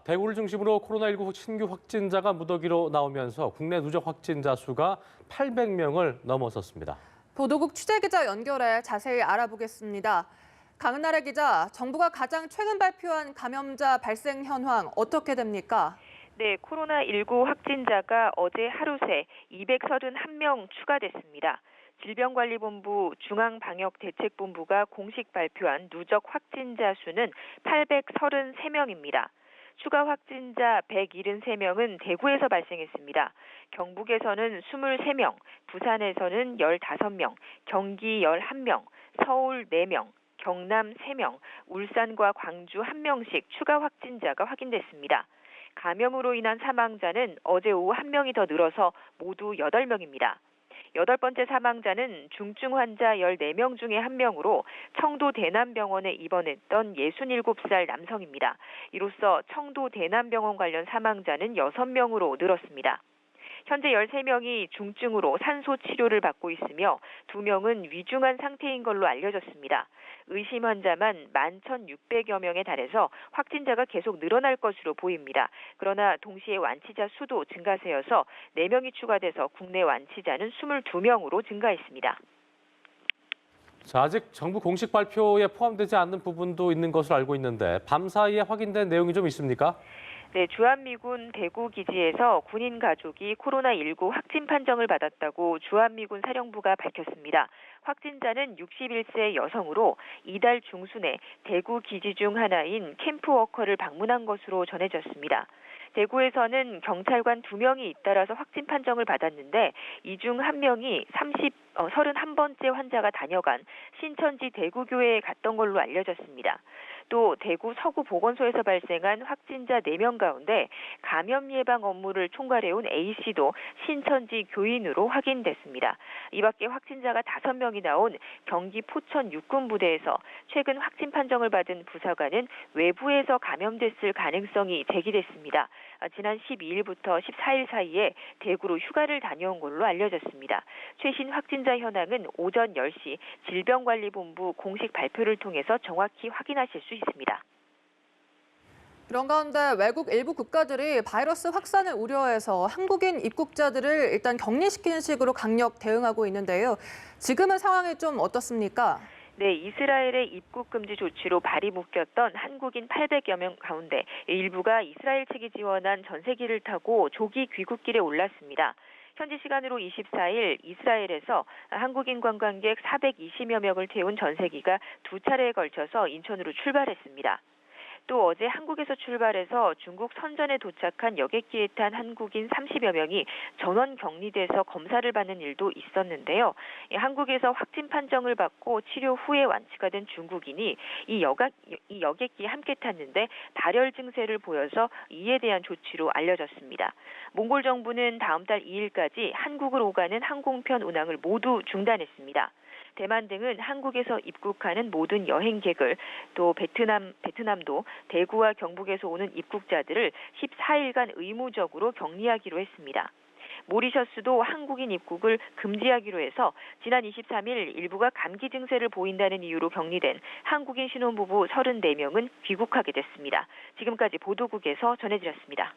대구를 중심으로 코로나19 신규 확진자가 무더기로 나오면서 국내 누적 확진자 수가 800명을 넘어섰습니다. 보도국 취재기자 연결해 자세히 알아보겠습니다. 강은나래 기자, 정부가 가장 최근 발표한 감염자 발생 현황 어떻게 됩니까? 네, 코로나19 확진자가 어제 하루 새 231명 추가됐습니다. 질병관리본부 중앙방역대책본부가 공식 발표한 누적 확진자 수는 833명입니다. 추가 확진자 173명은 대구에서 발생했습니다. 경북에서는 23명, 부산에서는 15명, 경기 11명, 서울 4명, 경남 3명, 울산과 광주 1명씩 추가 확진자가 확인됐습니다. 감염으로 인한 사망자는 어제 오후 1명이 더 늘어서 모두 8명입니다. 여덟 번째 사망자는 중증 환자 14명 중에 1명으로 청도 대남병원에 입원했던 67살 남성입니다. 이로써 청도 대남병원 관련 사망자는 6명으로 늘었습니다. 현재 13명이 중증으로 산소 치료를 받고 있으며 2명은 위중한 상태인 걸로 알려졌습니다. 의심 환자만 11,600여 명에 달해서 확진자가 계속 늘어날 것으로 보입니다. 그러나 동시에 완치자 수도 증가세여서 4명이 추가돼서 국내 완치자는 22명으로 증가했습니다. 아직 정부 공식 발표에 포함되지 않는 부분도 있는 것으로 알고 있는데 밤사이에 확인된 내용이 좀 있습니까? 네, 주한미군 대구 기지에서 군인 가족이 코로나19 확진 판정을 받았다고 주한미군 사령부가 밝혔습니다. 확진자는 61세 여성으로 이달 중순에 대구 기지 중 하나인 캠프워커를 방문한 것으로 전해졌습니다. 대구에서는 경찰관 2명이 잇따라서 확진 판정을 받았는데 이 중 1명이 31번째 환자가 다녀간 신천지 대구교회에 갔던 걸로 알려졌습니다. 또 대구 서구보건소에서 발생한 확진자 4명 가운데 감염 예방 업무를 총괄해온 A씨도 신천지 교인으로 확인됐습니다. 이 밖에 확진자가 5명이 나온 경기 포천 육군부대에서 최근 확진 판정을 받은 부사관은 외부에서 감염됐을 가능성이 제기됐습니다. 지난 12일부터 14일 사이에 대구로 휴가를 다녀온 걸로 알려졌습니다. 최신 확진자 현황은 오전 10시 질병관리본부 공식 발표를 통해서 정확히 확인하실 수 있습니다. 그런 가운데 외국 일부 국가들이 바이러스 확산을 우려해서 한국인 입국자들을 일단 격리시키는 식으로 강력 대응하고 있는데요. 지금은 상황이 좀 어떻습니까? 네, 이스라엘의 입국 금지 조치로 발이 묶였던 한국인 800여 명 가운데 일부가 이스라엘 측이 지원한 전세기를 타고 조기 귀국길에 올랐습니다. 현지 시간으로 24일 이스라엘에서 한국인 관광객 420여 명을 태운 전세기가 2차례에 걸쳐서 인천으로 출발했습니다. 또 어제 한국에서 출발해서 중국 선전에 도착한 여객기에 탄 한국인 30여 명이 전원 격리돼서 검사를 받는 일도 있었는데요. 한국에서 확진 판정을 받고 치료 후에 완치가 된 중국인이 이 여객기에 함께 탔는데 발열 증세를 보여서 이에 대한 조치로 알려졌습니다. 몽골 정부는 다음 달 2일까지 한국으로 오가는 항공편 운항을 모두 중단했습니다. 대만 등은 한국에서 입국하는 모든 여행객을 또 베트남도 대구와 경북에서 오는 입국자들을 14일간 의무적으로 격리하기로 했습니다. 모리셔스도 한국인 입국을 금지하기로 해서 지난 23일 일부가 감기 증세를 보인다는 이유로 격리된 한국인 신혼부부 34명은 귀국하게 됐습니다. 지금까지 보도국에서 전해드렸습니다.